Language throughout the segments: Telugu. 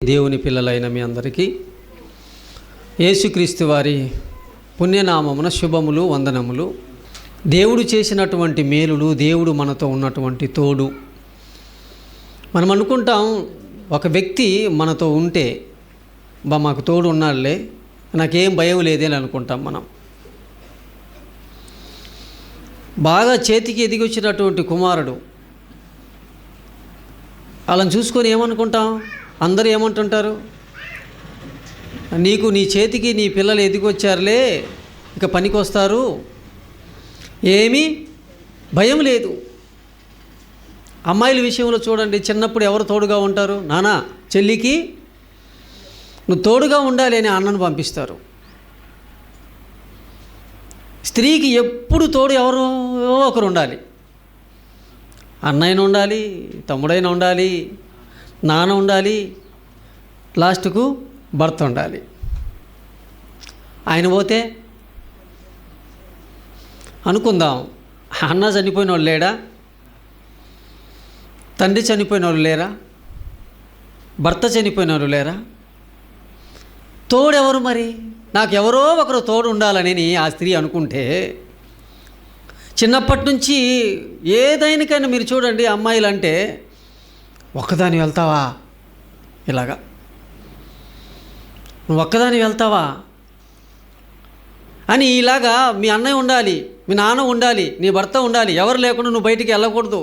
దేవుని పిల్లలైన మీ అందరికీ యేసుక్రీస్తు వారి పుణ్యనామమున శుభములు, వందనములు. దేవుడు చేసినటువంటి మేలులు, దేవుడు మనతో ఉన్నటువంటి తోడు. మనం అనుకుంటాం ఒక వ్యక్తి మనతో ఉంటే మాకు తోడు ఉన్నాడులే, నాకేం భయం లేదే అని అనుకుంటాం. మనం బాగా చేతికి ఎదిగి వచ్చినటువంటి కుమారుడు, వాళ్ళని చూసుకొని ఏమనుకుంటాం? అందరూ ఏమంటుంటారు? నీకు నీ చేతికి నీ పిల్లలు ఎదిగొచ్చారులే, ఇక పనికి వస్తారు, ఏమీ భయం లేదు. అమ్మాయిల విషయంలో చూడండి, చిన్నప్పుడు ఎవరు తోడుగా ఉంటారు? నానా చెల్లికి నువ్వు తోడుగా ఉండాలి అని అన్నను పంపిస్తారు. స్త్రీకి ఎప్పుడు తోడు ఎవరో ఒకరు ఉండాలి. అన్నయ్యన ఉండాలి, తమ్ముడైన ఉండాలి, నాన్న ఉండాలి, లాస్ట్కు భర్త ఉండాలి. ఆయన పోతే అనుకుందాం, అన్న చనిపోయిన వాళ్ళు లేడా? తండ్రి చనిపోయిన వాళ్ళు లేరా? భర్త చనిపోయిన వాళ్ళు లేరా? తోడెవరు మరి? నాకు ఎవరో ఒకరు తోడు ఉండాలని ఆ స్త్రీ అనుకుంటే, చిన్నప్పటి నుంచి ఏదైనాకైనా మీరు చూడండి, అమ్మాయిలు అంటే ఒక్కదాని వెళ్తావా, ఇలాగా నువ్వు ఒక్కదాని వెళ్తావా అని, ఇలాగా మీ అన్నయ్య ఉండాలి, మీ నాన్న ఉండాలి, నీ భర్త ఉండాలి, ఎవరు లేకుండా నువ్వు బయటికి వెళ్ళకూడదు.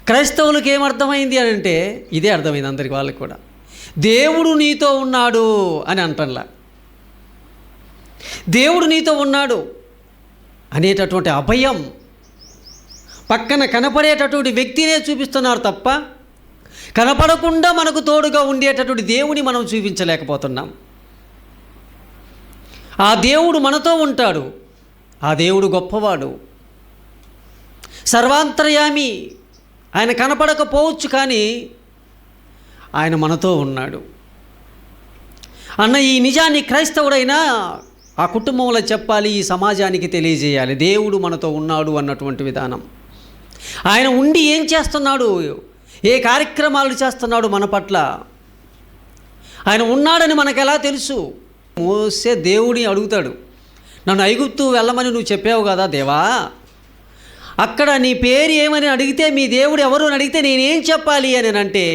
క్రైస్తవులకు ఏమర్థమైంది అని అంటే, ఇదే అర్థమైంది అందరికి, వాళ్ళకి కూడా. దేవుడు నీతో ఉన్నాడు అని అంటంలా, దేవుడు నీతో ఉన్నాడు అనేటటువంటి అభయం పక్కన కనపడేటటువంటి వ్యక్తినే చూపిస్తున్నారు తప్ప, కనపడకుండా మనకు తోడుగా ఉండేటటువంటి దేవుని మనం చూపించలేకపోతున్నాం. ఆ దేవుడు మనతో ఉంటాడు. ఆ దేవుడు గొప్పవాడు, సర్వాంతర్యామి. ఆయన కనపడకపోవచ్చు, కానీ ఆయన మనతో ఉన్నాడు అన్న ఈ నిజాన్ని క్రైస్తవుడైనా ఆ కుటుంబంలో చెప్పాలి, ఈ సమాజానికి తెలియజేయాలి. దేవుడు మనతో ఉన్నాడు అన్నటువంటి విధానం. ఆయన ఉండి ఏం చేస్తున్నాడు, ఏ కార్యక్రమాలు చేస్తున్నాడు మన పట్ల, ఆయన ఉన్నాడని మనకు ఎలా తెలుసు? మోసే దేవుడిని అడుగుతాడు, నన్ను ఐగుప్తు వెళ్ళమని నువ్వు చెప్పావు కదా దేవా, అక్కడ నీ పేరు ఏమని అడిగితే, మీ దేవుడు ఎవరు అని అడిగితే నేనేం చెప్పాలి అని అంటే,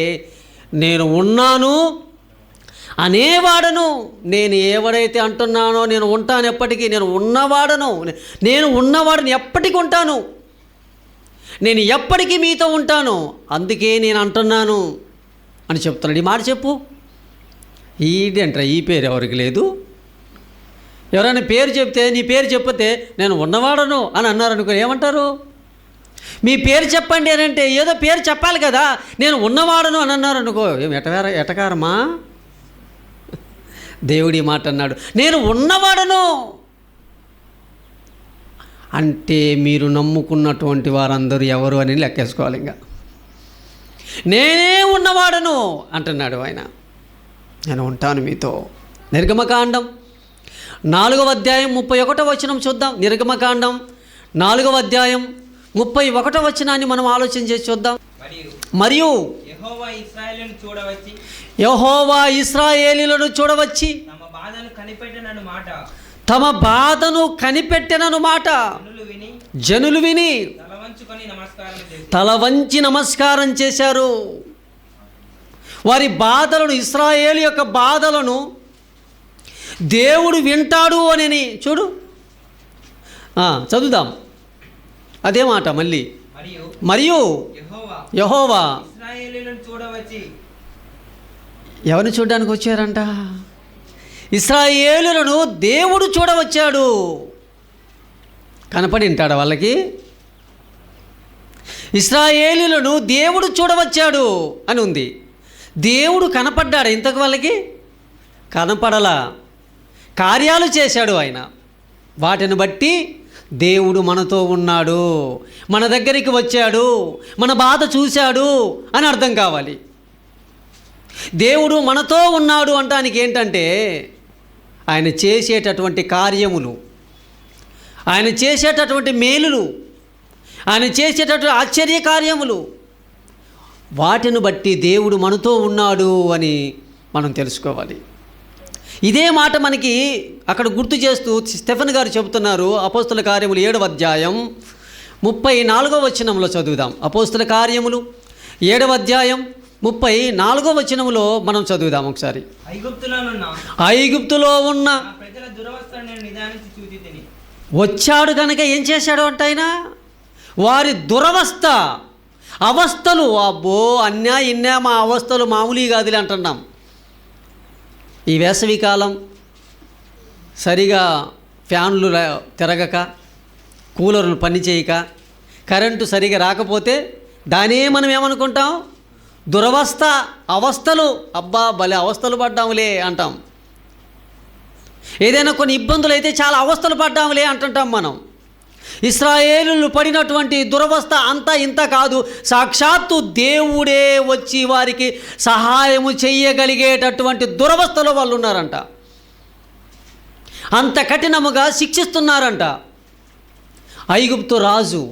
నేను ఉన్నాను అనేవాడను. నేను ఎవరైతే అంటున్నానో నేను ఉంటాను ఎప్పటికీ, నేను ఉన్నవాడను, నేను ఉన్నవాడని ఎప్పటికీ ఉంటాను, నేను ఎప్పటికీ మీతో ఉంటాను, అందుకే నేను అంటున్నాను అని చెప్తున్నాడు. ఈ మాట చెప్పు. ఈడంటారా, ఈ పేరు ఎవరికి లేదు. ఎవరైనా పేరు చెప్తే, నీ పేరు చెప్పితే నేను ఉన్నవాడను అని అన్నారనుకో, ఏమంటారు? మీ పేరు చెప్పండి అని అంటే, ఏదో పేరు చెప్పాలి కదా. నేను ఉన్నవాడను అని అన్నారనుకో, ఏం ఎటకారమా? దేవుడి మాట అన్నాడు, నేను ఉన్నవాడను అంటే మీరు నమ్ముకున్నటువంటి వారందరూ ఎవరు అని లెక్కేసుకోవాలి. ఇంకా నేనే ఉన్నవాడను అంటున్నాడు ఆయన. నేను ఉంటాను మీతో. నిర్గమకాండం 4వ అధ్యాయం 31వ వచనం చూద్దాం. నిర్గమకాండం 4వ అధ్యాయం 31వ వచనాన్ని మనం ఆలోచన చేసి చూద్దాం. మరియు యెహోవా ఇశ్రాయేలీయులను చూడవచ్చి తమ బాధను కనిపెట్టెనను మాట జనులు విని తల వంచి నమస్కారం చేశారు. వారి బాధలను, ఇశ్రాయేలు యొక్క బాధలను దేవుడు వింటాడు అని చూడు. చదువుదాం అదే మాట మళ్ళీ. మరియు యెహోవా ఎవరిని చూడడానికి వచ్చారంట? ఇశ్రాయేలులను దేవుడు చూడవచ్చాడు. కనపడి ఉంటాడు వాళ్ళకి? ఇశ్రాయేలులను దేవుడు చూడవచ్చాడు అని ఉంది. దేవుడు కనపడ్డాడు ఇంతకు వాళ్ళకి? కనపడలా. కార్యాలు చేశాడు ఆయన. వాటిని బట్టి దేవుడు మనతో ఉన్నాడు, మన దగ్గరికి వచ్చాడు, మన బాధ చూశాడు అని అర్థం కావాలి. దేవుడు మనతో ఉన్నాడు అంటానికి ఏంటంటే, ఆయన చేసేటటువంటి కార్యములు, ఆయన చేసేటటువంటి మేలులు, ఆయన చేసేటటువంటి ఆశ్చర్య కార్యములు, వాటిని బట్టి దేవుడు మనతో ఉన్నాడు అని మనం తెలుసుకోవాలి. ఇదే మాట మనకి అక్కడ గుర్తు చేస్తూ స్టెఫెన్ గారు చెబుతున్నారు. అపోస్తుల కార్యములు 7వ అధ్యాయం 34వ వచనంలో చదువుదాం. అపోస్తుల కార్యములు 7వ అధ్యాయం 34వ వచనంలో మనం చదువుదాం ఒకసారి. ఐగుప్తులో ఉన్న వచ్చాడు కనుక ఏం చేశాడు అంటే ఆయన వారి దురవస్థ అవస్థలు, అబ్బో అన్యా ఇన్యా మా అవస్థలు మామూలు కాదులే అంటున్నాం. ఈ వేసవి కాలం సరిగా ఫ్యాన్లు తిరగక, కూలర్లు పనిచేయక, కరెంటు సరిగా రాకపోతే దానే మనం ఏమనుకుంటాం, దురవస్థ అవస్థలు, అబ్బా భలే అవస్థలు పడ్డాములే అంటాం. ఏదైనా కొన్ని ఇబ్బందులు అయితే చాలా అవస్థలు పడ్డాములే అంటుంటాం మనం. ఇశ్రాయేలులు పడినటువంటి దురవస్థ అంతా ఇంత కాదు, సాక్షాత్తు దేవుడే వచ్చి వారికి సహాయము చెయ్యగలిగేటటువంటి దురవస్థలో వాళ్ళు ఉన్నారంట. అంత కఠినముగా శిక్షిస్తున్నారంట. ఐగుప్తు రాజు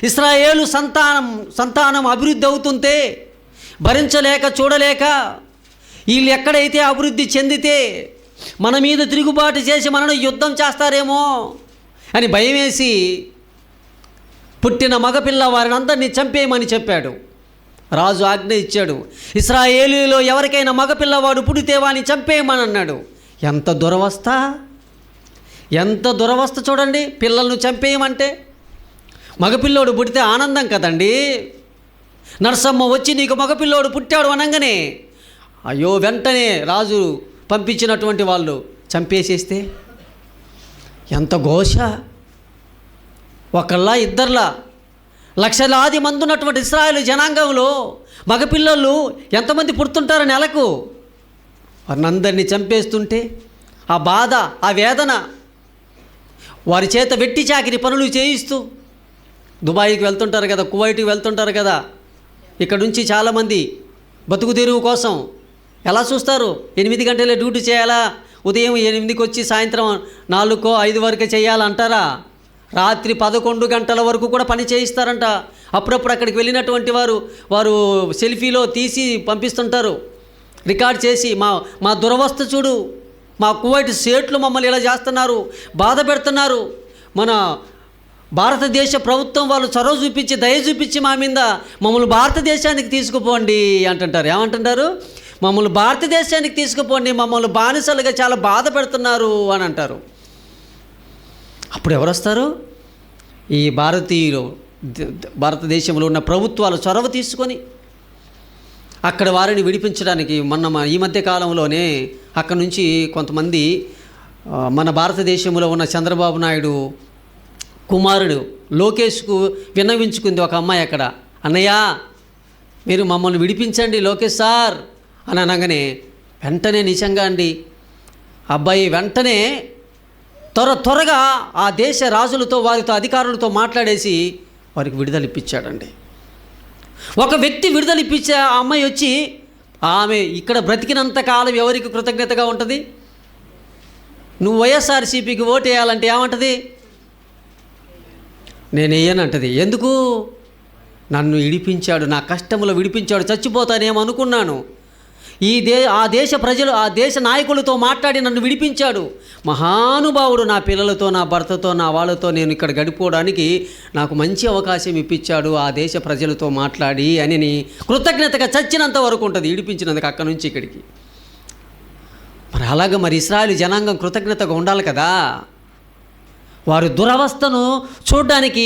ఇశ్రాయేలు సంతానం అభివృద్ధి అవుతుంటే భరించలేక చూడలేక వీళ్ళు ఎక్కడైతే అభివృద్ధి చెందితే మన మీద తిరుగుబాటు చేసి మనను యుద్ధం చేస్తారేమో అని భయమేసి పుట్టిన మగపిల్ల వారిని అందరినీ చంపేయమని చెప్పాడు. రాజు ఆజ్ఞ ఇచ్చాడు. ఇశ్రాయేలులో ఎవరికైనా మగపిల్లవాడు పుడితే వాడిని చంపేయమని అన్నాడు. ఎంత దురవస్థ చూడండి. పిల్లలను చంపేయమంటే మగపిల్లోడు పుడితే ఆనందం కదండి. నరసమ్మ వచ్చి నీకు మగపిల్లోడు పుట్టాడు అనగానే అయ్యో వెంటనే రాజు పంపించినటువంటి వాళ్ళు చంపేసేస్తే ఎంత ఘోష. ఒకళ్ళ ఇద్దర్లా లక్షలాది మంది ఉన్నటువంటి ఇశ్రాయేలు జనాంగంలో మగపిల్లలు ఎంతమంది పుడుతుంటారు నెలకు, వారినందరినీ చంపేస్తుంటే ఆ బాధ, ఆ వేదన, వారి చేత వెట్టి చాకిరి పనులు చేయిస్తూ దుబాయ్కి వెళ్తుంటారు కదా, కువైట్కి వెళ్తుంటారు కదా. ఇక్కడ నుంచి చాలామంది బతుకు తెరువు కోసం ఎలా చూస్తారు, 8 గంటలే డ్యూటీ చేయాలా, ఉదయం 8కి వచ్చి సాయంత్రం 4కో 5 వరకు చేయాలంటారా? రాత్రి 11 గంటల వరకు కూడా పని చేయిస్తారంట. అప్పుడప్పుడు అక్కడికి వెళ్ళినటువంటి వారు సెల్ఫీలో తీసి పంపిస్తుంటారు, రికార్డ్ చేసి మా దురవస్థ చూడు, మా కువైట్ సేట్లు మమ్మల్ని ఇలా చేస్తున్నారు, బాధ పెడుతున్నారు, మన భారతదేశ ప్రభుత్వం వాళ్ళు చొరవ చూపించి దయ చూపించి మా మీద మమ్మల్ని భారతదేశానికి తీసుకుపోండి అంటుంటారు. ఏమంటుంటారు? మమ్మల్ని భారతదేశానికి తీసుకుపోండి, మమ్మల్ని బానిసలుగా చాలా బాధ పెడుతున్నారు అని అంటారు. అప్పుడు ఎవరు వస్తారు? ఈ భారతదేశంలో ఉన్న ప్రభుత్వాలు చొరవ తీసుకొని అక్కడ వారిని విడిపించడానికి ఈ మధ్య కాలంలోనే అక్కడ నుంచి కొంతమంది మన భారతదేశంలో ఉన్న చంద్రబాబు నాయుడు కుమారుడు లోకేష్కు విన్నవించుకుంది ఒక అమ్మాయి అక్కడ. అన్నయ్య మీరు మమ్మల్ని విడిపించండి లోకేష్ సార్ అని అనగానే వెంటనే నిజంగా అండి అబ్బాయి వెంటనే త్వరగా ఆ దేశ రాజులతో వారితో అధికారులతో మాట్లాడేసి వారికి విడుదల ఇప్పించాడండి. ఒక వ్యక్తి విడుదల ఇప్పించే ఆ అమ్మాయి వచ్చి ఆమె ఇక్కడ బ్రతికినంత కాలం ఎవరికి కృతజ్ఞతగా ఉంటుంది? నువ్వు వైఎస్ఆర్సీపీకి ఓటు వేయాలంటే ఏమంటుంది? నేను వేయనంటది. ఎందుకు? నన్ను విడిపించాడు, నా కష్టంలో విడిపించాడు, చచ్చిపోతానేమో అనుకున్నాను, ఆ దేశ ప్రజలు ఆ దేశ నాయకులతో మాట్లాడి నన్ను విడిపించాడు, మహానుభావుడు, నా పిల్లలతో నా భర్తతో నా వాళ్ళతో నేను ఇక్కడ గడిపోవడానికి నాకు మంచి అవకాశం ఇప్పించాడు ఆ దేశ ప్రజలతో మాట్లాడి అని కృతజ్ఞతగా చచ్చినంత వరకు ఉంటుంది, విడిపించినందుకు అక్కడి నుంచి ఇక్కడికి. మరి అలాగే మరి ఇశ్రాయేలు జనాంగం కృతజ్ఞతగా ఉండాలి కదా. వారి దురవస్థను చూడడానికి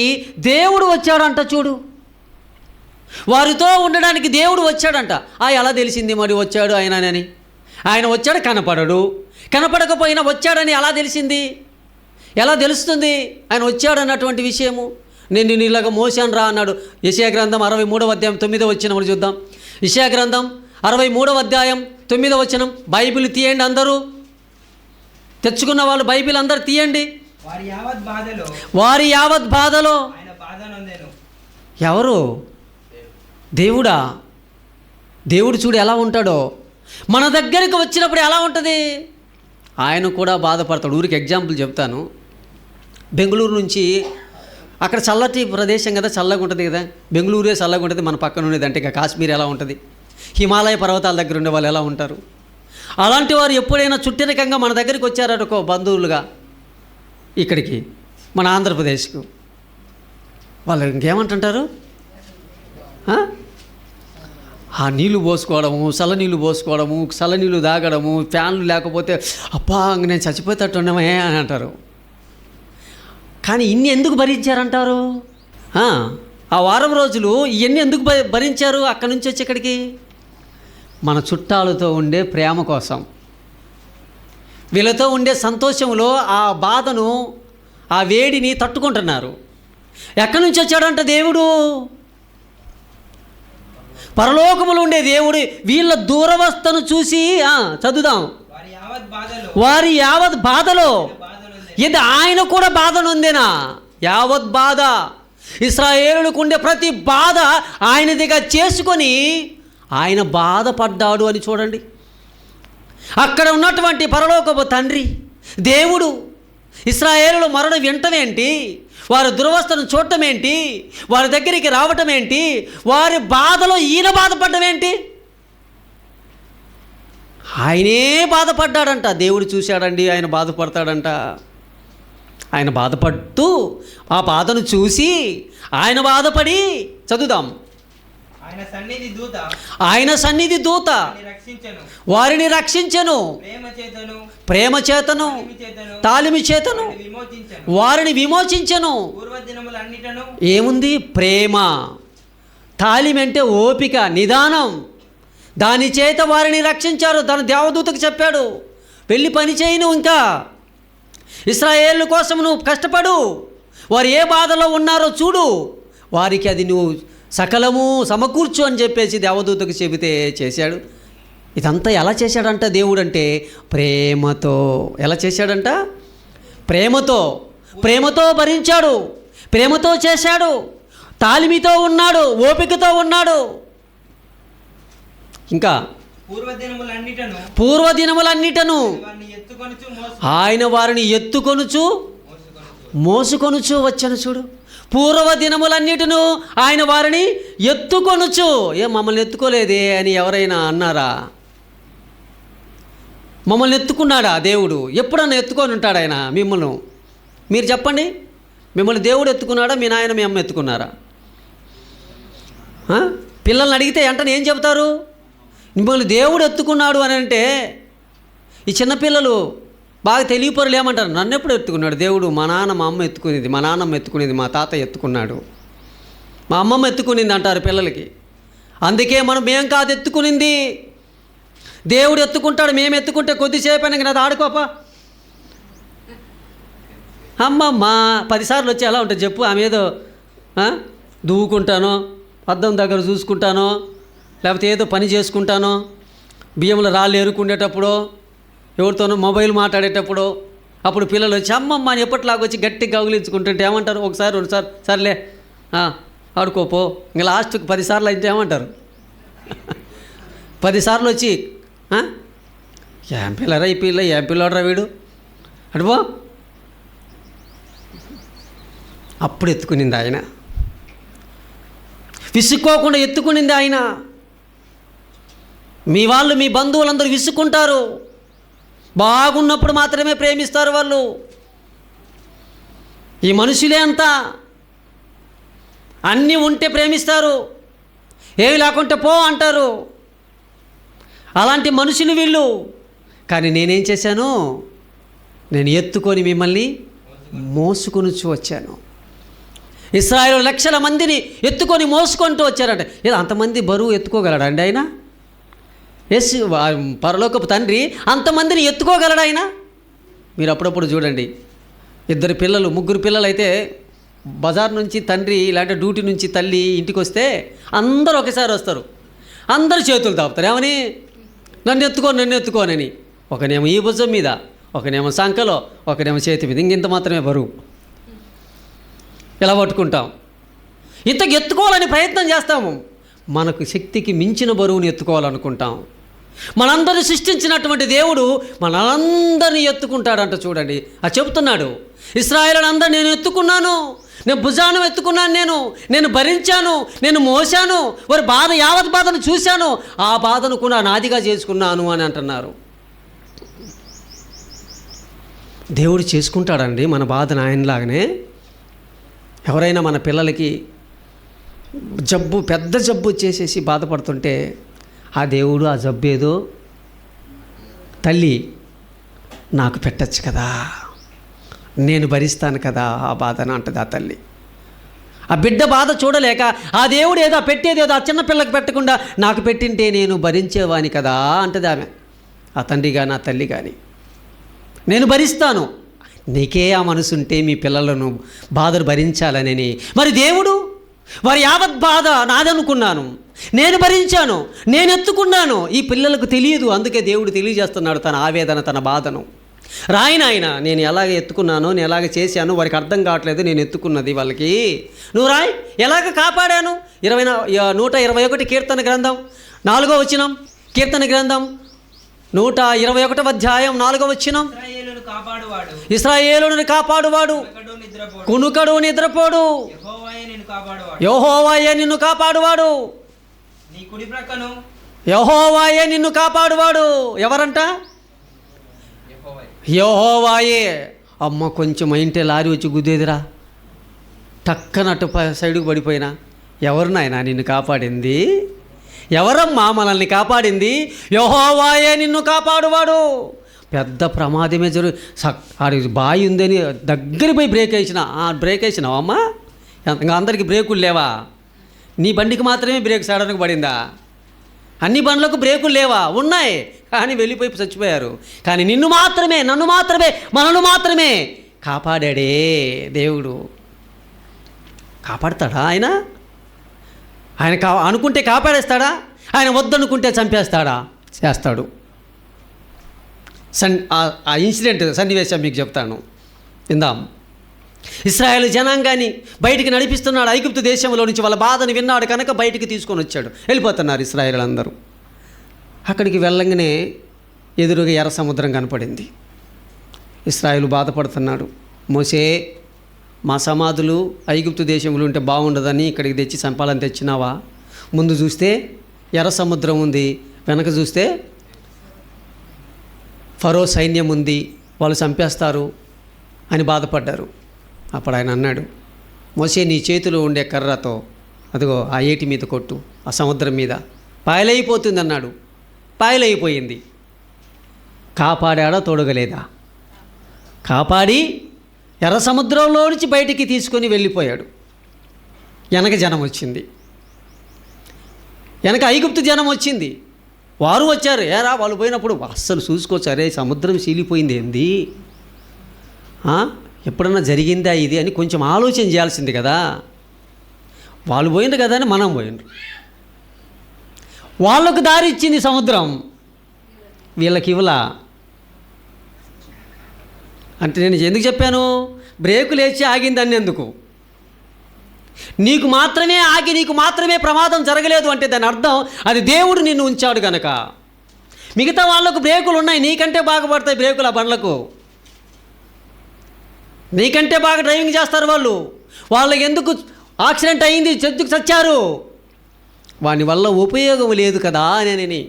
దేవుడు వచ్చాడంట. చూడు, వారితో ఉండడానికి దేవుడు వచ్చాడంట. ఎలా తెలిసింది మరి వచ్చాడు ఆయనని? ఆయన వచ్చాడు, కనపడకపోయినా వచ్చాడని ఎలా తెలిసింది? ఎలా తెలుస్తుంది ఆయన వచ్చాడు అన్నటువంటి విషయము? నేను నిన్ను ఇలాగ మోసాను రా అన్నాడు. యెషయా గ్రంథం 63వ అధ్యాయం 9వ వచనం చూద్దాం. యెషయా గ్రంథం 63వ అధ్యాయం 9వ వచనం. బైబిల్ తీయండి అందరూ, తెచ్చుకున్న వాళ్ళు బైబిల్ అందరూ తీయండి. వారి యావత్ బాధలో ఎవరు? దేవుడా. దేవుడు చూడు ఎలా ఉంటాడో. మన దగ్గరికి వచ్చినప్పుడు ఎలా ఉంటుంది? ఆయన కూడా బాధపడతాడు. ఊరికి ఎగ్జాంపుల్ చెప్తాను. బెంగళూరు నుంచి అక్కడ చల్లటి ప్రదేశం కదా, చల్లగా ఉంటుంది కదా. బెంగళూరే చల్లగా ఉంటుంది, మన పక్కన ఉండేది. అంటే ఇక కాశ్మీర్ ఎలా ఉంటుంది, హిమాలయ పర్వతాల దగ్గర ఉండే వాళ్ళు ఎలా ఉంటారు. అలాంటి వారు ఎప్పుడైనా చుట్టరికంగా మన దగ్గరికి వచ్చారనుకో బంధువులుగా ఇక్కడికి, మన ఆంధ్రప్రదేశ్కు, వాళ్ళు ఇంకేమంటుంటారు, ఆ నీళ్లు పోసుకోవడము, చల్లనీళ్ళు పోసుకోవడము, చల్లనీళ్ళు తాగడము, ఫ్యాన్లు లేకపోతే అబ్బా నేను చచ్చిపోయేటట్టున్నామే అని అంటారు. కానీ ఇన్ని ఎందుకు భరించారంటారు? ఆ వారం రోజులు ఇవన్నీ ఎందుకు భరించారు? అక్కడి నుంచి వచ్చి ఇక్కడికి మన చుట్టాలతో ఉండే ప్రేమ కోసం, వీళ్ళతో ఉండే సంతోషంలో ఆ బాధను, ఆ వేడిని తట్టుకుంటున్నారు. ఎక్కడి నుంచి వచ్చాడంట దేవుడు? పరలోకములో ఉండే దేవుడు వీళ్ళ దూరవస్థను చూసి చదువుదాం. వారి యావత్ బాధలో ఇది ఆయన కూడా బాధ నొందేనా? యావత్ బాధ, ఇశ్రాయేలులకు ఉండే ప్రతి బాధ ఆయనదిగా చేసుకొని ఆయన బాధపడ్డాడు అని చూడండి. అక్కడ ఉన్నటువంటి పరలోకపు తండ్రి దేవుడు ఇశ్రాయేలుల మరణం వింటమేంటి, వారి దురవస్థను చూడటం ఏంటి, వారి దగ్గరికి రావటం ఏంటి, వారి బాధలో ఈయన బాధపడడం ఏంటి? ఆయనే బాధపడ్డాడంట. దేవుడు చూశాడండి, ఆయన బాధపడతాడంట. ఆయన బాధపడుతూ ఆ బాధను చూసి ఆయన బాధపడి, చదువుదాం, ఆయన సన్నిధి దూత వారిని రక్షించెను, ప్రేమ చేతను తాలిమి చేతను వారిని విమోచించెను. ఏముంది? ప్రేమ. తాలిమి అంటే ఓపిక, నిదానం. దాని చేత వారిని రక్షించారు. తన దేవదూతకు చెప్పాడు, వెళ్ళి పని చేయను, ఇంకా ఇశ్రాయేలు కోసం నువ్వు కష్టపడు, వారు ఏ బాధలో ఉన్నారో చూడు, వారికి అది నువ్వు సకలము సమకూర్చు అని చెప్పేసి దేవదూతకు చెబితే చేశాడు. ఇదంతా ఎలా చేశాడంట దేవుడు అంటే? ప్రేమతో. ఎలా చేశాడంట? ప్రేమతో. ప్రేమతో భరించాడు, ప్రేమతో చేశాడు, తాలిమితో ఉన్నాడు, ఓపికతో ఉన్నాడు. ఇంకా పూర్వదినములన్నిటను ఆయన వారిని ఎత్తుకొనుచు మోసుకొనుచు వచ్చాను. చూడు, పూర్వదినములన్నిటిను ఆయన వారిని ఎత్తుకొనుచు. మమ్మల్ని ఎత్తుకోలేదే అని ఎవరైనా అన్నారా? మమ్మల్ని ఎత్తుకున్నాడా దేవుడు? ఎప్పుడన్నా ఎత్తుకొని ఉంటాడు ఆయన మిమ్మల్ని? మీరు చెప్పండి, మిమ్మల్ని దేవుడు ఎత్తుకున్నాడా? మీ నాయన మీ అమ్మ ఎత్తుకున్నారా? పిల్లల్ని అడిగితే వెంటనే ఏం చెబుతారు? మిమ్మల్ని దేవుడు ఎత్తుకున్నాడు అని అంటే, ఈ చిన్నపిల్లలు బాగా తెలియపరులు ఏమంటారు? నన్ను ఎప్పుడు ఎత్తుకున్నాడు దేవుడు? మా నాన్న మా అమ్మ ఎత్తుకునేది, మా నాన్నమ్మ ఎత్తుకునేది, మా తాత ఎత్తుకున్నాడు, మా అమ్మమ్మ ఎత్తుకునింది అంటారు పిల్లలకి. అందుకే మేము కాదు ఎత్తుకునింది, దేవుడు ఎత్తుకుంటాడు. మేము ఎత్తుకుంటే కొద్దిసేపు అయినా నాది ఆడుకోపా. అమ్మమ్మ 10 సార్లు వచ్చి ఎలా ఉంటుంది చెప్పు? ఆమె ఏదో దువ్వుకుంటానో, అద్దం దగ్గర చూసుకుంటానో, లేకపోతే ఏదో పని చేసుకుంటానో, బియ్యంలో రాళ్ళు ఏరుకునేటప్పుడు, ఎవరితోనో మొబైల్ మాట్లాడేటప్పుడు, అప్పుడు పిల్లలు వచ్చి అమ్మమ్మ అని ఎప్పటిలాగా వచ్చి గట్టిగా గౌలించుకుంటుంటే ఏమంటారు? ఒకసారి 2 సార్లు సర్లే ఆడుకోపో. ఇంకా లాస్ట్కి 10 సార్లు అయితే ఏమంటారు? 10 సార్లు వచ్చి ఏం పిల్లరా ఈ పిల్ల, ఏం పిల్లడరా వీడు అడుపో. అప్పుడు ఎత్తుకునింది ఆయన, విసుక్కోకుండా ఎత్తుకునింది ఆయన. మీ వాళ్ళు, మీ బంధువులందరూ విసుక్కుంటారు, బాగున్నప్పుడు మాత్రమే ప్రేమిస్తారు వాళ్ళు. ఈ మనుషులే అంతా, అన్నీ ఉంటే ప్రేమిస్తారు, ఏవి లేకుంటే పో అంటారు. అలాంటి మనుషులు వీళ్ళు. కానీ నేనేం చేశాను? నేను ఎత్తుకొని మిమ్మల్ని మోసుకొని వచ్చాను. ఇశ్రాయేలు లక్షల మందిని ఎత్తుకొని మోసుకుంటూ వచ్చారంట. ఏదో అంతమంది బరువు ఎత్తుకోగలడా అండి ఆయన? పరలోకపు తండ్రి అంతమందిని ఎత్తుకోగలడు ఆయన? మీరు అప్పుడప్పుడు చూడండి, 2 పిల్లలు 3 పిల్లలు అయితే బజార్ నుంచి తండ్రి ఇలాంటి డ్యూటీ నుంచి తల్లి ఇంటికి వస్తే అందరూ ఒకేసారి వస్తారు, అందరూ చేతులు తాపుతారు. ఏమని? నన్ను ఎత్తుకోనని. ఒకనేమో ఈ భుజం మీద, ఒకనేమో సంకలో, ఒకనేమో చేతి మీద. ఇంత మాత్రమే బరువు. ఇలా పట్టుకుంటాం. ఇంతకు ఎత్తుకోవాలని ప్రయత్నం చేస్తాము. మనకు శక్తికి మించిన బరువుని ఎత్తుకోవాలనుకుంటాం. మనందరినీ సృష్టించినటువంటి దేవుడు మనందరినీ ఎత్తుకుంటాడంట. చూడండి, అది చెబుతున్నాడు. ఇశ్రాయేలుని అందరినీ నేను ఎత్తుకున్నాను, నేను భుజాన ఎత్తుకున్నాను, నేను భరించాను, నేను మోసాను, వారి బాధ యావత్ బాధను చూశాను, ఆ బాధను కూడా నాదిగా చేసుకున్నాను అని అంటున్నారు. దేవుడు చేసుకుంటాడండి మన బాధను ఆయనలాగానే. ఎవరైనా మన పిల్లలకి పెద్ద జబ్బు చేసేసి బాధపడుతుంటే ఆ దేవుడు ఆ జబ్బు ఏదో తల్లి నాకు పెట్టచ్చు కదా, నేను భరిస్తాను కదా ఆ బాధను అంటది ఆ తల్లి. ఆ బిడ్డ బాధ చూడలేక ఆ దేవుడు ఏదో పెట్టేదేదో ఆ చిన్న పిల్లకి పెట్టకుండా నాకు పెట్టింటే నేను భరించేవాని కదా అంటది ఆమె, ఆ తండ్రి కానీ ఆ తల్లి కానీ. నేను భరిస్తాను. నీకే ఆ మనసుంటే మీ పిల్లలను బాధలు భరించాలనని. మరి దేవుడు వారి యావత్ బాధ నాదనుకున్నాను, నేను భరించాను, నేను ఎత్తుకున్నాను. ఈ పిల్లలకు తెలియదు, అందుకే దేవుడు తెలియజేస్తున్నాడు తన ఆవేదన, తన బాధను. రాయినాయన, నేను ఎలాగ ఎత్తుకున్నానో, నేను ఎలాగ చేశాను, వారికి అర్థం కావట్లేదు నేను ఎత్తుకున్నది వాళ్ళకి. నువ్వు ఎలాగ కాపాడాను. 121 కీర్తన గ్రంథం 4వ వచనం, కీర్తన గ్రంథం 121వ అధ్యాయం 4వ వచనం. ఇశ్రాయేలును కాపాడువాడు కునుకడు నిద్రపోడు, యెహోవాయే నిన్ను కాపాడువాడు. యెహోవాయే నిన్ను కాపాడువాడు. ఎవరంట? యెహోవాయే. అమ్మ కొంచెం ఇంటే లారీ వచ్చి గుద్దేదిరా, టక్కనట్టు సైడుకు పడిపోయినా. ఎవరు నాయనా నిన్ను కాపాడింది? ఎవరమ్మా మనల్ని కాపాడింది? యెహోవాయే నిన్ను కాపాడువాడు. పెద్ద ప్రమాదమే ఆడి బాయి ఉందని దగ్గర పోయి బ్రేక్ వేసినావు అమ్మా. ఇంకా అందరికీ బ్రేకులు లేవా? నీ బండికి మాత్రమే బ్రేక్ సడన్గా పడిందా? అన్ని బండ్లకు బ్రేకులు లేవా? ఉన్నాయి, కానీ వెళ్ళిపోయి చచ్చిపోయారు. కానీ నిన్ను మాత్రమే, నన్ను మాత్రమే, మనను మాత్రమే కాపాడాడే దేవుడు. కాపాడతాడా ఆయన? ఆయన అనుకుంటే కాపాడేస్తాడా? ఆయన వద్దనుకుంటే చంపేస్తాడా? చేస్తాడు. ఆ ఇన్సిడెంట్ సన్నివేశం మీకు చెప్తాను, విందాం. ఇశ్రాయేలు జనాంగాన్ని బయటికి నడిపిస్తున్నాడు. ఐగుప్తు దేశంలో నుంచి వాళ్ళ బాధను విన్నాడు కనుక బయటికి తీసుకొని వచ్చాడు. వెళ్ళిపోతున్నారు ఇశ్రాయేలులందరూ. అక్కడికి వెళ్ళంగానే ఎదురుగా ఎర్ర సముద్రం కనపడింది. ఇశ్రాయేలు బాధపడుతున్నాడు. మోసే, మా సమాధులు ఐగుప్తు దేశంలో ఉంటే బాగుండదని ఇక్కడికి తెచ్చి చంపాలని తెచ్చినావా? ముందు చూస్తే ఎర్ర సముద్రం ఉంది, వెనక చూస్తే ఫరో సైన్యం ఉంది, వాళ్ళు చంపేస్తారు అని బాధపడ్డారు. అప్పుడు ఆయన అన్నాడు, మోసే నీ చేతిలో ఉండే కర్రతో అదిగో ఆ ఏటి మీద కొట్టు, ఆ సముద్రం మీద పాయలైపోతుంది అన్నాడు. పాయలైపోయింది. కాపాడాడా? తోడగలేదా? కాపాడి ఎర్ర సముద్రంలో నుంచి బయటికి తీసుకొని వెళ్ళిపోయాడు. వెనక జనం వచ్చింది, వెనక ఐగుప్తు జనం వచ్చింది. వారు వచ్చారు. ఏరా వాళ్ళు పోయినప్పుడు అస్సలు చూసుకోవచ్చు, అరే సముద్రం చీలిపోయింది ఏంది, ఎప్పుడన్నా జరిగిందా ఇది అని కొంచెం ఆలోచన చేయాల్సింది కదా. వాళ్ళు పోయిండ్రు కదా అని మనం పోయిండ్రు. వాళ్ళకు దారి ఇచ్చింది సముద్రం, వీళ్ళకి ఇవ్వలా. అంటే నేను ఎందుకు చెప్పాను? బ్రేకులు వేసి ఆగిందని ఎందుకు? నీకు మాత్రమే ఆగి, నీకు మాత్రమే ప్రమాదం జరగలేదు అంటే దాని అర్థం అది దేవుడు నిన్ను ఉంచాడు కనుక. మిగతా వాళ్ళకు బ్రేకులు ఉన్నాయి, నీకంటే బాగా పడతాయి బ్రేకులు ఆ బండ్లకు. నీకంటే బాగా డ్రైవింగ్ చేస్తారు వాళ్ళు. వాళ్ళకి ఎందుకు యాక్సిడెంట్ అయింది, చెట్టుకు చచ్చారు, వాని వల్ల ఉపయోగం లేదు కదా అని.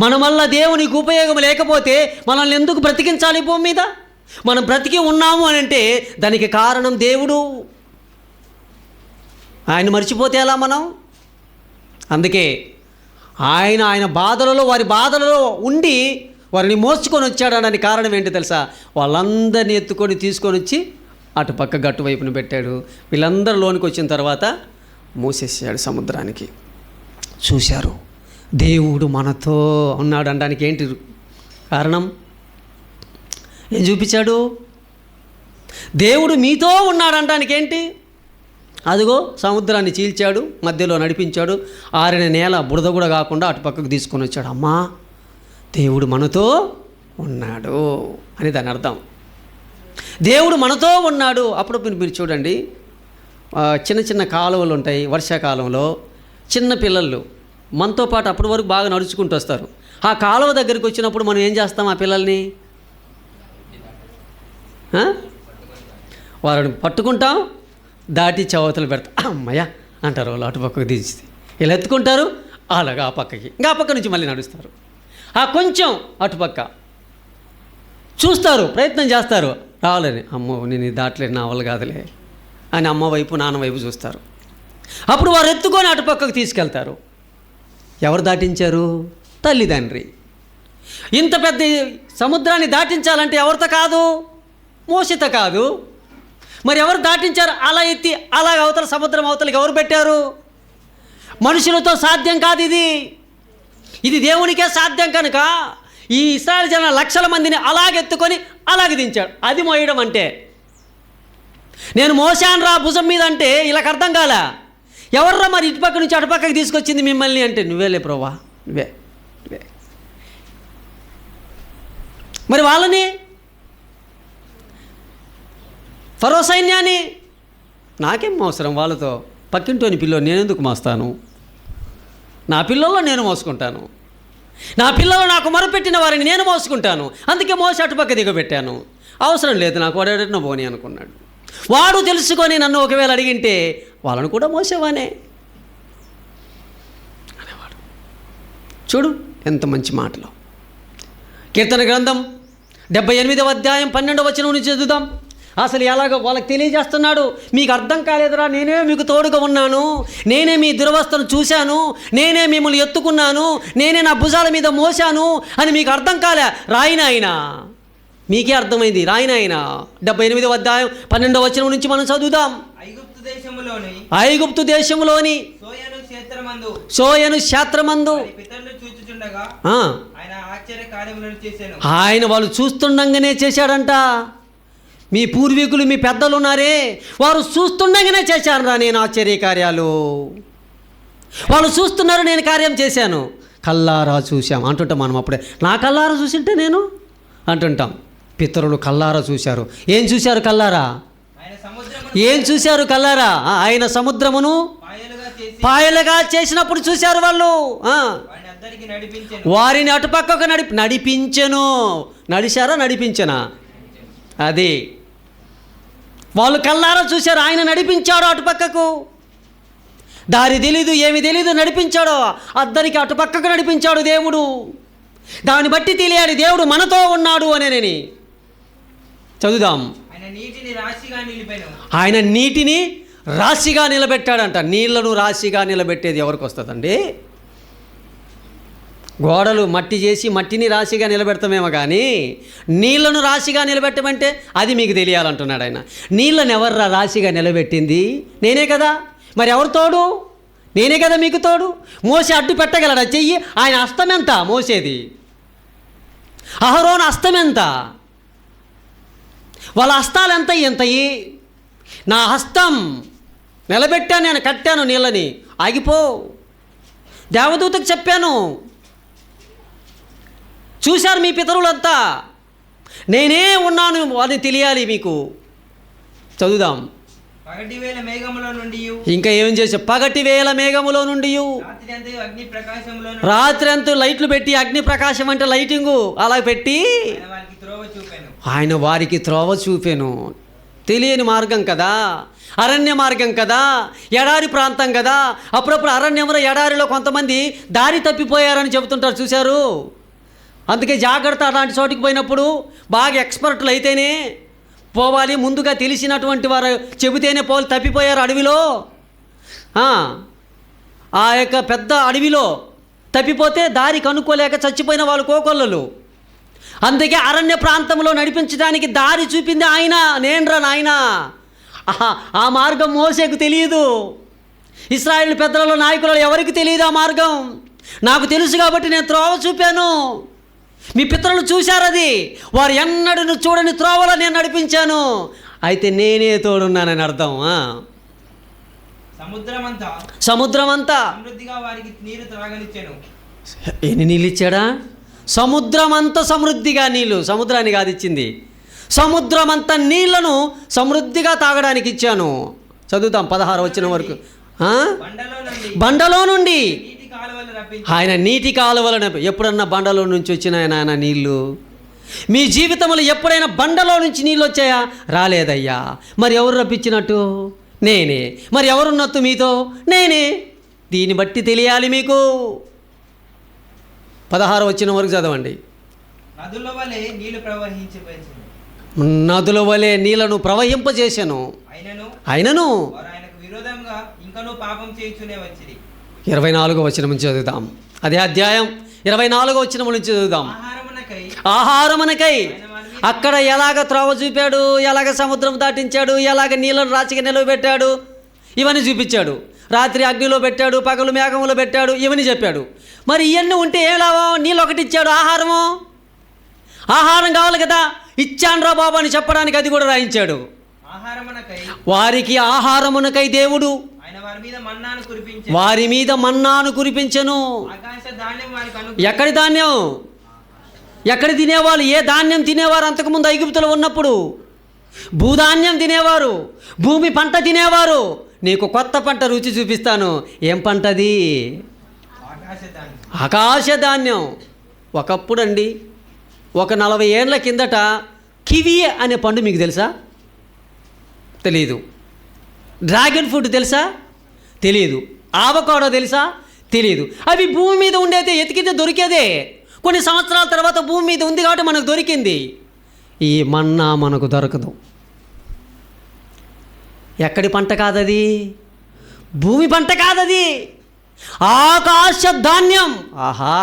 మన వల్ల దేవునికి ఉపయోగం లేకపోతే మనల్ని ఎందుకు బ్రతికించాలి భూమి మీద? మనం బ్రతికి ఉన్నాము అని అంటే దానికి కారణం దేవుడు. ఆయన మర్చిపోతే ఎలా మనం? అందుకే ఆయన బాధలలో, వారి బాధలలో ఉండి వారిని మోసుకొని వచ్చాడనడానికి కారణం ఏంటో తెలుసా? వాళ్ళందరినీ ఎత్తుకొని తీసుకొని వచ్చి అటు పక్క గట్టు వైపున పెట్టాడు. వీళ్ళందరూ లోనికి వచ్చిన తర్వాత మూసేసాడు సముద్రానికి. చూశారు దేవుడు మనతో ఉన్నాడు అనడానికి ఏంటి కారణం? ఏం చూపించాడు? దేవుడు మీతో ఉన్నాడు అనడానికి ఏంటి? అదిగో సముద్రాన్ని చీల్చాడు, మధ్యలో నడిపించాడు, ఆరిన నేల బురద కూడా కాకుండా అటు పక్కకు తీసుకొని వచ్చాడు. అమ్మా దేవుడు మనతో ఉన్నాడు అని దాని అర్థం. దేవుడు మనతో ఉన్నాడు. అప్పుడు మీరు చూడండి, చిన్న చిన్న కాలువలు ఉంటాయి వర్షాకాలంలో. చిన్న పిల్లలు మనతో పాటు అప్పటి వరకు బాగా నడుచుకుంటూ వస్తారు. ఆ కాలువ దగ్గరికి వచ్చినప్పుడు మనం ఏం చేస్తాం? ఆ పిల్లల్ని వారిని పట్టుకుంటాం, దాటి చవతలు పెడతా అమ్మయ్య అంటారు వాళ్ళు, అటుపక్కకు తీసి ఇలా ఎత్తుకుంటారు, అలాగా ఆ పక్కకి, ఇంకా ఆ పక్క నుంచి మళ్ళీ నడుస్తారు. ఆ కొంచెం అటుపక్క చూస్తారు, ప్రయత్నం చేస్తారు, రావాలని, అమ్మో నేను దాటలేదు, నా వల్ల కాదులే అని అమ్మ వైపు నాన్న వైపు చూస్తారు. అప్పుడు వారు ఎత్తుకొని అటుపక్కకు తీసుకెళ్తారు. ఎవరు దాటించారు? తల్లిదండ్రి. ఇంత పెద్ద సముద్రాన్ని దాటించాలంటే ఎవరితో కాదు? మోషితో కాదు. మరి ఎవరు దాటించారు? అలా ఎత్తి అలాగ అవతల సముద్రం అవతలకి ఎవరు పెట్టారు? మనుషులతో సాధ్యం కాదు ఇది, ఇది దేవునికే సాధ్యం. కనుక ఈ ఇశ్రాయేలు జన లక్షల మందిని అలాగెత్తుకొని అలాగే దించాడు. అది మోయడం అంటే. నేను మోసాను రా భుజం మీద అంటే ఇలాగ అర్థం కాలే. ఎవర్రా మరి ఇటుపక్క నుంచి అటుపక్కకి తీసుకొచ్చింది మిమ్మల్ని అంటే నువ్వేలే ప్రభువా, నువ్వే. మరి వాళ్ళని, ఫరో సైన్యాన్ని, నాకేం అవసరం వాళ్ళతో? పక్కింటోని పిల్లోని నేనెందుకు మోస్తాను? నా పిల్లల్లో నేను మోసుకుంటాను, నా పిల్లలు నాకు మొరపెట్టిన వారిని నేను మోసుకుంటాను. అందుకే మోసి అటుపక్క దిగబెట్టాను. అవసరం లేదు నాకు, వాడేటట్టు పోని అనుకున్నాడు. వాడు తెలుసుకొని నన్ను ఒకవేళ అడిగింటే వాళ్ళను కూడా మోసేవానే అనేవాడు. చూడు ఎంత మంచి మాటలు. కీర్తన గ్రంథం 78వ అధ్యాయం 12వ వచనం నుంచి చదువుదాం. అసలు ఎలాగో వాళ్ళకి తెలియజేస్తున్నాడు. మీకు అర్థం కాలేదురా, నేనే మీకు తోడుగా ఉన్నాను, నేనే మీ దురవస్థను చూశాను, నేనే మిమ్మల్ని ఎత్తుకున్నాను, నేనే నా భుజాల మీద మోసాను అని మీకు అర్థం కాలే. రాయినాయన మీకే అర్థమైంది. రాయినాయన 78వ అధ్యాయం 12వ వచనం నుంచి మనం చదువుదాం. ఐగుప్తు దేశంలోని సోయను క్షేత్రమందు ఆయన వాళ్ళు చూస్తుండగానే చేశాడంట. మీ పూర్వీకులు మీ పెద్దలు ఉన్నారే, వారు చూస్తుండగానే చేశాను రా నేను ఆశ్చర్యకార్యాలు. వాళ్ళు చూస్తున్నారు, నేను కార్యం చేశాను. కల్లారా చూశాం అంటుంటాం మనం. అప్పుడే నా కల్లారా చూసింటే నేను అంటుంటాం. పితరులు కల్లారా చూశారు. ఏం చూశారు కల్లారా? ఏం చూశారు కల్లారా? ఆయన సముద్రమును పాయలుగా చేసినప్పుడు చూశారు వాళ్ళు. వారిని అటుపక్కకు నడిపించెను. నడిచారా? నడిపించనా? అది వాళ్ళు కల్లారా చూశారు. ఆయన నడిపించాడు అటుపక్కకు. దారి తెలీదు, ఏమి తెలీదు, నడిపించాడు. అద్దరికి అటుపక్కకు నడిపించాడు దేవుడు. దాన్ని బట్టి తెలియాలి దేవుడు మనతో ఉన్నాడు అనేనని. చదువుదాం. ఆయన నీటిని రాశిగా నిలబెట్టాడంట. నీళ్లను రాశిగా నిలబెట్టేది ఎవరికి వస్తుందండి? గోడలు మట్టి చేసి మట్టిని రాశిగా నిలబెడతామేమో కానీ నీళ్లను రాశిగా నిలబెట్టమంటే అది మీకు తెలియాలంటున్నాడు ఆయన. నీళ్ళను ఎవర్రా రాశిగా నిలబెట్టింది? నేనే కదా. మరి ఎవరు తోడు? నేనే కదా మీకు తోడు. మోసే అడ్డు పెట్టగలడా చెయ్యి? ఆయన హస్తం ఎంత మోసేది? అహరోను హస్తం ఎంత? వాళ్ళ హస్తాలు ఎంతయి? నా హస్తం నిలబెట్టాను, నేను కట్టాను నీళ్ళని. ఆగిపో. దేవదూతకు చెప్పాను, చూశారు మీ పితరులంతా, నేనే ఉన్నాను అని తెలియాలి మీకు. చదువుదాం. ఇంకా ఏం చేసా? పగటి వేల మేఘములో నుండి రాత్రి అంతా లైట్లు పెట్టి, అగ్ని ప్రకాశం అంటే లైటింగు అలా పెట్టి ఆయన వారికి త్రోవ చూపాను. తెలియని మార్గం కదా, అరణ్య మార్గం కదా, ఎడారి ప్రాంతం కదా. అప్పుడప్పుడు అరణ్యంలో ఎడారిలో కొంతమంది దారి తప్పిపోయారని చెబుతుంటారు, చూశారు. అందుకే జాగ్రత్త. అలాంటి చోటికి పోయినప్పుడు బాగా ఎక్స్పర్ట్లు అయితేనే పోవాలి. ముందుగా తెలిసినటువంటి వారు చెబితేనే పోవాలి. తప్పిపోయారు అడవిలో, ఆ యొక్క పెద్ద అడవిలో తప్పిపోతే దారి కనుక్కోలేక చచ్చిపోయిన వాళ్ళు కోకొల్లలు. అందుకే అరణ్య ప్రాంతంలో నడిపించడానికి దారి చూపింది ఆయన. నేనురా నాయన. ఆ మార్గం మోసేకు తెలియదు. ఇశ్రాయేలు పెద్దలలో నాయకులలో ఎవరికి తెలియదు ఆ మార్గం. నాకు తెలుసు కాబట్టి నేను త్రోవ చూపాను. మీ పితరులు చూశారు అది. వారు ఎన్నడూ చూడని త్రోవలో నేను నడిపించాను. అయితే నేనే తోడున్నానని అర్థం. సముద్రమంతా ఎన్ని నీళ్ళు ఇచ్చాడా? సముద్రమంతా సమృద్ధిగా నీళ్ళు. సముద్రాన్ని కాదు ఇచ్చింది, సముద్రమంతా నీళ్లను సమృద్ధిగా తాగడానికి ఇచ్చాను. చదువుతాం 16 వచనం వరకు. బండలో నుండి ఆయన నీటి కాలువలను. ఎప్పుడన్నా బండలో నుంచి వచ్చినాయన ఆయన నీళ్ళు? మీ జీవితంలో ఎప్పుడైనా బండలో నుంచి నీళ్ళు వచ్చాయా? రాలేదయ్యా. మరి ఎవరు రప్పించినట్టు? నేనే. మరి ఎవరున్నట్టు మీతో? నేనే. దీన్ని బట్టి తెలియాలి మీకు. 16 వచనం వరకు చదవండి. నదుల వలె నీళ్లు ప్రవహించవచ్చును, నదుల వలె నీళ్లను ప్రవహింపజేశాను, అయినను వారు ఆయనకు విరోధంగా ఇంకనూ పాపం చేయుచునే వచ్చిరి. 24వ వచనం నుంచి చదువుదాం. అదే అధ్యాయం 24వ వచనం నుంచి చదువుదాం. ఆహారమునకై అక్కడ ఎలాగ త్రోవ చూపాడు, ఎలాగ సముద్రం దాటించాడు, ఎలాగ నీళ్ళను రాచిగా నిలవబెట్టాడు, ఇవన్నీ చూపించాడు. రాత్రి అగ్నిలో పెట్టాడు, పగలు మేఘంలో పెట్టాడు, ఇవన్నీ చెప్పాడు. మరి ఇవన్నీ ఉంటే ఏం లాభం? నీళ్ళు ఒకటి ఇచ్చాడు, ఆహారం కావాలి కదా, ఇచ్చాను రా బాబు అని చెప్పడానికి అది కూడా రాయించాడు. వారికి ఆహారమునకై దేవుడు వారి మీద మన్నాను కురిపించెను. ఎక్కడి ధాన్యం? ఎక్కడ తినేవాళ్ళు? ఏ ధాన్యం తినేవారు అంతకుముందు ఐగుప్తులో ఉన్నప్పుడు? భూధాన్యం తినేవారు, భూమి పంట తినేవారు. నీకు కొత్త పంట రుచి చూపిస్తాను. ఏం పంటది? ఆకాశ ధాన్యం. ఒకప్పుడు అండి, ఒక 40 ఏళ్ళ కిందట కివి అనే పండు మీకు తెలుసా? తెలీదు. డ్రాగన్ ఫ్రూట్ తెలుసా? తెలీదు. ఆవకాడో తెలుసా? తెలీదు. అవి భూమి మీద ఉండేదే, ఎతికితే దొరికేదే. కొన్ని సంవత్సరాల తర్వాత భూమి మీద ఉంది కాబట్టి మనకు దొరికింది. ఈ మన్నా మనకు దొరకదు. ఎక్కడి పంట కాదది? భూమి పంట కాదది, ఆకాశ ధాన్యం. ఆహా,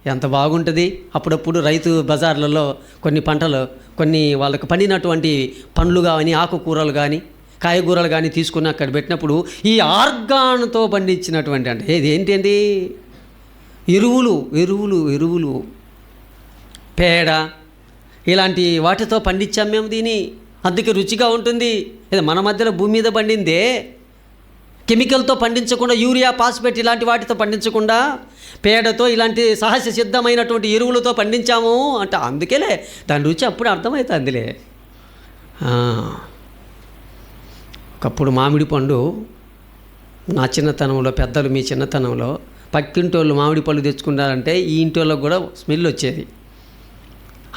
ఎంత బాగుంటుంది. అప్పుడప్పుడు రైతు బజార్లలో కొన్ని పంటలు, కొన్ని వాళ్ళకు పండినటువంటి పండ్లు కానీ, ఆకుకూరలు కానీ, కాయగూరలు కానీ తీసుకుని అక్కడ పెట్టినప్పుడు ఈ ఆర్గాన్తో పండించినటువంటి, అంటే ఇది ఏంటండి? ఎరువులు, పేడ, ఇలాంటి వాటితో పండించాం మేము దీన్ని. అందుకే రుచిగా ఉంటుంది. ఇది మన మధ్యలో భూమి మీద పండిందే, కెమికల్తో పండించకుండా, యూరియా, ఫాస్ఫేట్ ఇలాంటి వాటితో పండించకుండా, పేడతో, ఇలాంటి సహజ సిద్ధమైనటువంటి ఎరువులతో పండించాము అంటే అందుకేలే దాని రుచి అప్పుడు అర్థమవుతుందిలే. ఒకప్పుడు మామిడి పండు, నా చిన్నతనంలో, పెద్దలు మీ చిన్నతనంలో పక్కింటి వాళ్ళు మామిడి పళ్ళు తెచ్చుకున్నారంటే ఈ ఇంటి వాళ్ళకి కూడా స్మెల్ వచ్చేది.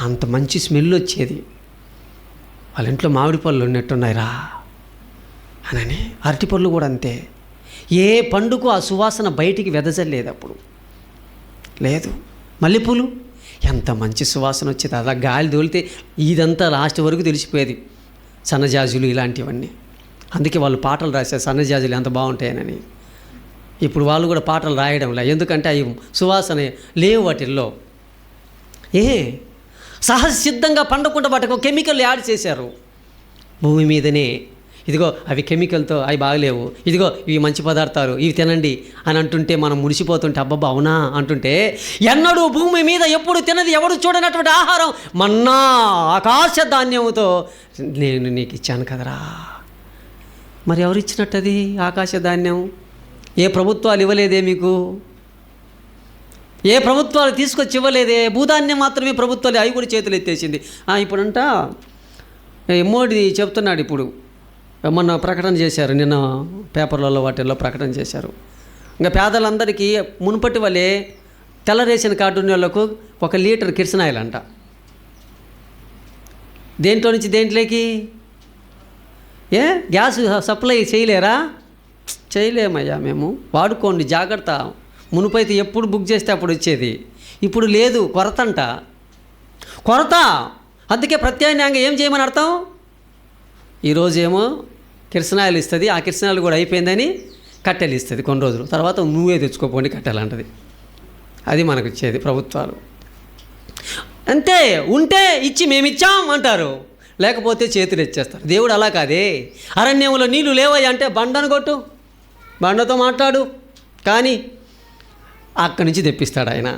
అంత మంచి స్మెల్ వచ్చేది. వాళ్ళ ఇంట్లో మామిడి పళ్ళు ఉన్నట్టున్నాయిరా అని. అరటిపళ్ళు కూడా అంతే. ఏ పండుకు ఆ సువాసన బయటికి వెదజల్లేదు అప్పుడు, లేదు. మల్లెపూలు ఎంత మంచి సువాసన వచ్చేది. అలా గాలి తోలితే ఇదంతా లాస్ట్ వరకు తెలిసిపోయేది. సన్నజాజులు ఇలాంటివన్నీ. అందుకే వాళ్ళు పాటలు రాశారు, సన్నజాజులు ఎంత బాగుంటాయనని. ఇప్పుడు వాళ్ళు కూడా పాటలు రాయడం లే, ఎందుకంటే అవి సువాసన లేవు వాటిల్లో. సహజ సిద్ధంగా పండకుండా వాటికి కెమికల్ యాడ్ చేశారు. భూమి మీదనే ఇదిగో అవి కెమికల్తో, అవి బాగలేవు, ఇదిగో ఇవి మంచి పదార్థాలు, ఇవి తినండి అని అంటుంటే మనం మురిసిపోతుంటే, అబ్బబ్బా అవునా అంటుంటే, ఎన్నడూ భూమి మీద ఎప్పుడు తినది, ఎవడు చూడనటువంటి ఆహారం మన్నా ఆకాశ ధాన్యముతో నేను నీకు ఇచ్చాను కదరా. మరి ఎవరు ఇచ్చినట్టు అది ఆకాశ ధాన్యం? ఏ ప్రభుత్వాలు ఇవ్వలేదే మీకు? ఏ ప్రభుత్వాలు తీసుకొచ్చి ఇవ్వలేదే? భూధాన్యం మాత్రమే ప్రభుత్వాలు, అవి కూడా చేతులు ఎత్తేసింది. ఇప్పుడంట మోడీ చెప్తున్నాడు, ఇప్పుడు మొన్న ప్రకటన చేశారు, నిన్న పేపర్లలో వాటిల్లో ప్రకటన చేశారు. ఇంకా పేదలందరికీ మునుపటి వల్లే తెల్ల రేషన్ కార్డు ఉన్న వాళ్ళకు 1 లీటర్ కిరసనాయిల్ అంట. దేంట్లో నుంచి దేంట్లోకి? గ్యాస్ సప్లై చేయలేరా? చేయలేమయ్యా మేము, వాడుకోండి జాగ్రత్త. మునుపైతే ఎప్పుడు బుక్ చేస్తే అప్పుడు వచ్చేది, ఇప్పుడు లేదు, కొరత. అందుకే ప్రత్యామ్నాయంగా ఏం చేయమని అర్థం? ఈరోజేమో కిరసనాయిలు ఇస్తుంది, ఆ కిరసనాయిలు కూడా అయిపోయిందని కట్టెలు ఇస్తుంది కొన్ని రోజులు, తర్వాత నువ్వే తెచ్చుకోపోండి కట్టెలు అంటది. అది మనకు ఇచ్చేది ప్రభుత్వాలు. అంతే, ఉంటే ఇచ్చి మేమిచ్చాం అంటారు, లేకపోతే చేతులు ఇచ్చేస్తారు. దేవుడు అలా కాదే. అరణ్యంలో నీళ్లు లేవయ్యా అంటే బండను కొట్టు, బండతో మాట్లాడు, కానీ అక్కడి నుంచి తెప్పిస్తాడు ఆయన.